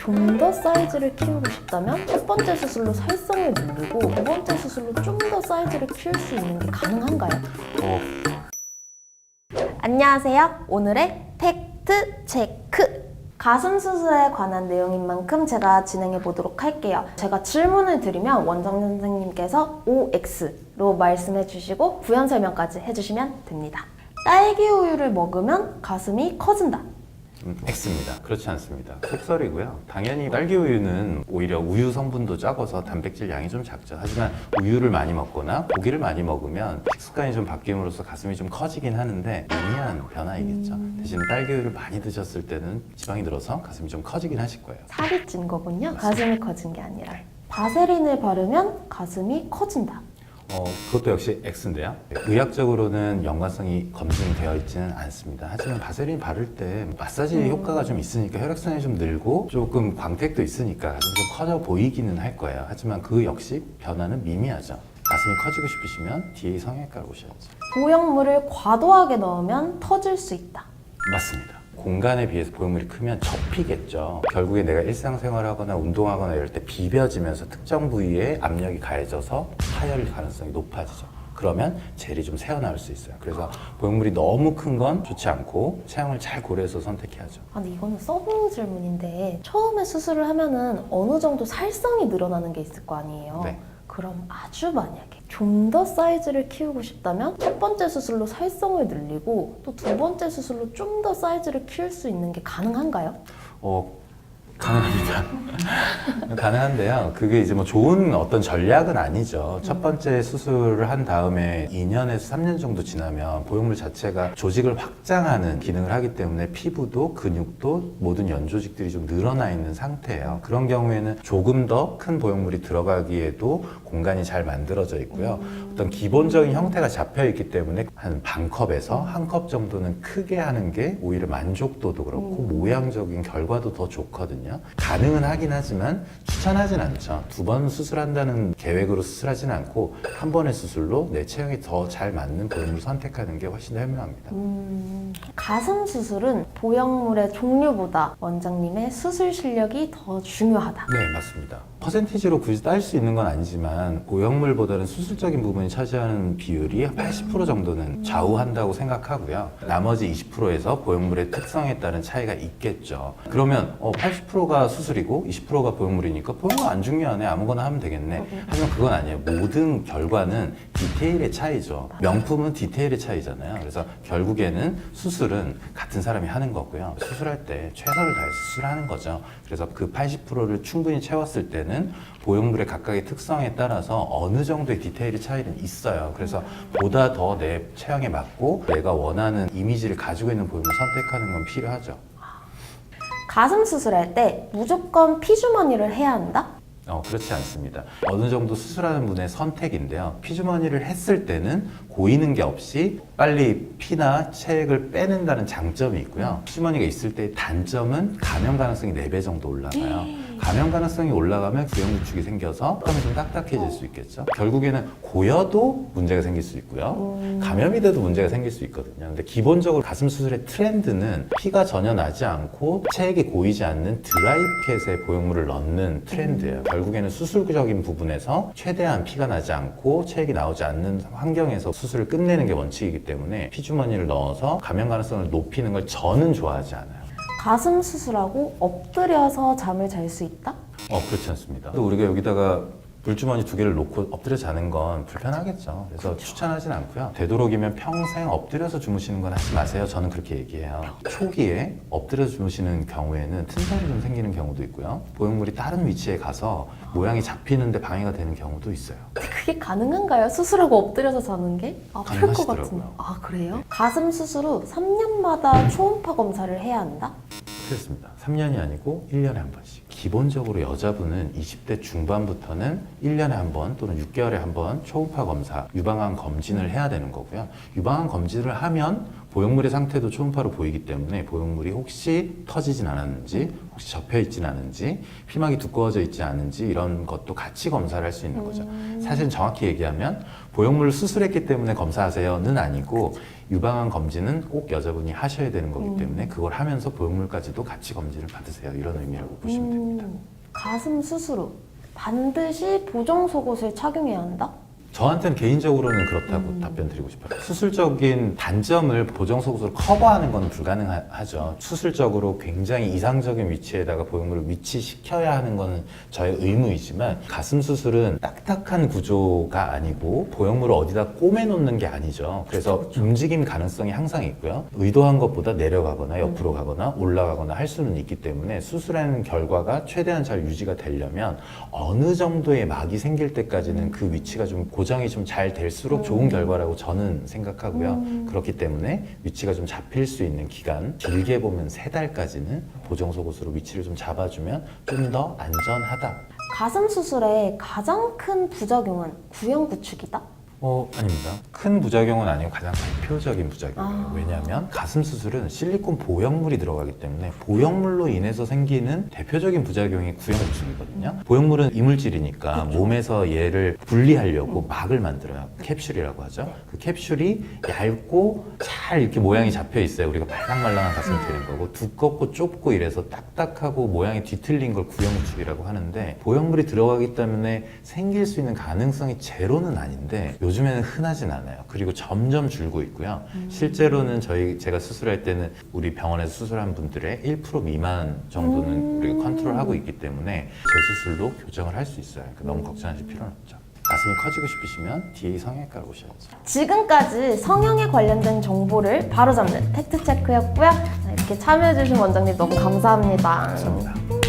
좀 더 사이즈를 키우고 싶다면 첫 번째 수술로 살성을 늘리고 두 번째 수술로 좀 더 사이즈를 키울 수 있는 게 가능한가요? 안녕하세요. 오늘의 팩트 체크! 가슴 수술에 관한 내용인 만큼 제가 진행해 보도록 할게요. 제가 질문을 드리면 원장 선생님께서 OX로 말씀해 주시고 부연 설명까지 해주시면 됩니다. 딸기 우유를 먹으면 가슴이 커진다. X입니다. 그렇지 않습니다. 속설이고요. 당연히 딸기 우유는 오히려 우유 성분도 적어서 단백질 양이 좀 작죠. 하지만 우유를 많이 먹거나 고기를 많이 먹으면 식습관이 좀 바뀜으로써 가슴이 좀 커지긴 하는데 미미한 변화이겠죠. 대신 딸기 우유를 많이 드셨을 때는 지방이 늘어서 가슴이 좀 커지긴 하실 거예요. 살이 찐 거군요. 가슴이 커진 게 아니라. 바세린을 바르면 가슴이 커진다. 그것도 역시 X인데요. 의학적으로는 연관성이 검증되어 있지는 않습니다. 하지만 바세린 바를 때 마사지 효과가 좀 있으니까 혈액순환이 좀 늘고 조금 광택도 있으니까 가슴이 좀 커져 보이기는 할 거예요. 하지만 그 역시 변화는 미미하죠. 가슴이 커지고 싶으시면 DA 성형외과를 오셔야죠. 보형물을 과도하게 넣으면 터질 수 있다. 맞습니다. 공간에 비해서 보형물이 크면 접히겠죠. 결국에 내가 일상생활하거나 운동하거나 이럴 때 비벼지면서 특정 부위에 압력이 가해져서 파열 가능성이 높아지죠. 그러면 젤이 좀 새어나올 수 있어요. 그래서 보형물이 너무 큰 건 좋지 않고 체형을 잘 고려해서 선택해야죠. 근데 이거는 서브 질문인데 처음에 수술을 하면은 어느 정도 살성이 늘어나는 게 있을 거 아니에요? 네. 그럼 아주 만약에 좀 더 사이즈를 키우고 싶다면 첫 번째 수술로 살성을 늘리고 또 두 번째 수술로 좀 더 사이즈를 키울 수 있는 게 가능한가요? 가능합니다. 가능한데요. 그게 이제 뭐 좋은 어떤 전략은 아니죠. 첫 번째 수술을 한 다음에 2년에서 3년 정도 지나면 보형물 자체가 조직을 확장하는 기능을 하기 때문에 피부도 근육도 모든 연조직들이 좀 늘어나 있는 상태예요. 그런 경우에는 조금 더 큰 보형물이 들어가기에도 공간이 잘 만들어져 있고요. 어떤 기본적인 형태가 잡혀 있기 때문에 한 반컵에서 한 컵 정도는 크게 하는 게 오히려 만족도도 그렇고 모양적인 결과도 더 좋거든요. 가능은 하긴 하지만 추천하진 않죠. 두 번 수술한다는 계획으로 수술하진 않고 한 번의 수술로 내 체형이 더 잘 맞는 보형물을 선택하는 게 훨씬 더 현명합니다. 가슴 수술은 보형물의 종류보다 원장님의 수술 실력이 더 중요하다. 네, 맞습니다. 퍼센티지로 굳이 따질 수 있는 건 아니지만 보형물보다는 수술적인 부분이 차지하는 비율이 80% 정도는 좌우한다고 생각하고요. 나머지 20%에서 보형물의 특성에 따른 차이가 있겠죠. 그러면 80%가 수술이고 20%가 보형물이니까 보형물 안 중요하네, 아무거나 하면 되겠네. 하지만 그건 아니에요. 모든 결과는 디테일의 차이죠. 명품은 디테일의 차이잖아요. 그래서 결국에는 수술은 같은 사람이 하는 거고요. 수술할 때 최선을 다해서 수술하는 거죠. 그래서 그 80%를 충분히 채웠을 때는 보형물의 각각의 특성에 따라서 어느 정도의 디테일의 차이는 있어요. 그래서 보다 더 내 체형에 맞고 내가 원하는 이미지를 가지고 있는 보형물을 선택하는 건 필요하죠. 가슴 수술할 때 무조건 피주머니를 해야 한다? 그렇지 않습니다. 어느 정도 수술하는 분의 선택인데요. 피주머니를 했을 때는 고이는 게 없이 빨리 피나 체액을 빼낸다는 장점이 있고요. 피주머니가 있을 때의 단점은 감염 가능성이 4배 정도 올라가요. 감염 가능성이 올라가면 구형 구축이 생겨서 땀이 좀 딱딱해질 수 있겠죠. 결국에는 고여도 문제가 생길 수 있고요. 감염이 돼도 문제가 생길 수 있거든요. 근데 기본적으로 가슴 수술의 트렌드는 피가 전혀 나지 않고 체액이 고이지 않는 드라이핏에 보형물을 넣는 트렌드예요. 결국에는 수술적인 부분에서 최대한 피가 나지 않고 체액이 나오지 않는 환경에서 수술을 끝내는 게 원칙이기 때문에 피주머니를 넣어서 감염 가능성을 높이는 걸 저는 좋아하지 않아요. 가슴 수술하고 엎드려서 잠을 잘 수 있다? 그렇지 않습니다. 또 우리가 여기다가 물주머니 2개를 놓고 엎드려 자는 건 불편하겠죠. 그래서 추천하진 않고요. 되도록이면 평생 엎드려서 주무시는 건 하지 마세요. 저는 그렇게 얘기해요. 초기에 엎드려서 주무시는 경우에는 튼살이 좀 생기는 경우도 있고요. 보형물이 다른 위치에 가서 모양이 잡히는데 방해가 되는 경우도 있어요. 그게 가능한가요? 수술하고 엎드려서 자는 게? 아플 것 가능하시더라고요. 같은데. 그래요? 가슴 수술 후 3년마다 초음파 검사를 해야 한다? 그렇습니다. 3년이 아니고 1년에 한 번씩. 기본적으로 여자분은 20대 중반부터는 1년에 한 번 또는 6개월에 한 번 초음파 검사, 유방암 검진을 해야 되는 거고요. 유방암 검진을 하면 보형물의 상태도 초음파로 보이기 때문에 보형물이 혹시 터지진 않았는지, 혹시 접혀 있진 않은지, 피막이 두꺼워져 있지 않은지 이런 것도 같이 검사를 할 수 있는 거죠. 사실 정확히 얘기하면 보형물을 수술했기 때문에 검사하세요는 아니고 유방암 검진은 꼭 여자분이 하셔야 되는 거기 때문에 그걸 하면서 보형물까지도 같이 검진을 받으세요. 이런 의미라고 보시면 됩니다. 가슴 수술 후 반드시 보정 속옷을 착용해야 한다? 저한테는 개인적으로는 그렇다고 답변 드리고 싶어요. 수술적인 단점을 보정 속옷으로 커버하는 건 불가능하죠. 수술적으로 굉장히 이상적인 위치에다가 보형물을 위치시켜야 하는 건 저의 의무이지만 가슴 수술은 딱딱한 구조가 아니고 보형물을 어디다 꼬매놓는 게 아니죠. 그래서 움직임 가능성이 항상 있고요. 의도한 것보다 내려가거나 옆으로 가거나 올라가거나 할 수는 있기 때문에 수술하는 결과가 최대한 잘 유지가 되려면 어느 정도의 막이 생길 때까지는 그 위치가 좀 고정이 좀 잘 될수록 좋은 결과라고 저는 생각하고요. 그렇기 때문에 위치가 좀 잡힐 수 있는 기간, 길게 보면 3달까지는 보정 속옷으로 위치를 좀 잡아주면 좀 더 안전하다. 가슴 수술의 가장 큰 부작용은 구형 구축이다? 아닙니다. 큰 부작용은 아니고 가장 대표적인 부작용이에요. 왜냐하면 가슴 수술은 실리콘 보형물이 들어가기 때문에 보형물로 인해서 생기는 대표적인 부작용이 구형구축이거든요. 보형물은 이물질이니까 몸에서 얘를 분리하려고 막을 만들어요. 캡슐이라고 하죠. 그 캡슐이 얇고 잘 이렇게 모양이 잡혀 있어요. 우리가 말랑말랑한 가슴이 되는 거고 두껍고 좁고 이래서 딱딱하고 모양이 뒤틀린 걸 구형구축이라고 하는데 보형물이 들어가기 때문에 생길 수 있는 가능성이 제로는 아닌데 요즘에는 흔하진 않아요. 그리고 점점 줄고 있고요. 실제로는 제가 수술할 때는 우리 병원에서 수술한 분들의 1% 미만 정도는 우리가 컨트롤하고 있기 때문에 재수술로 교정을 할 수 있어요. 그러니까 너무 걱정하실 필요는 없죠. 가슴이 커지고 싶으시면 DA 성형외과로 오셔야죠. 지금까지 성형에 관련된 정보를 바로잡는 팩트체크였고요. 이렇게 참여해주신 원장님 너무 감사합니다. 감사합니다.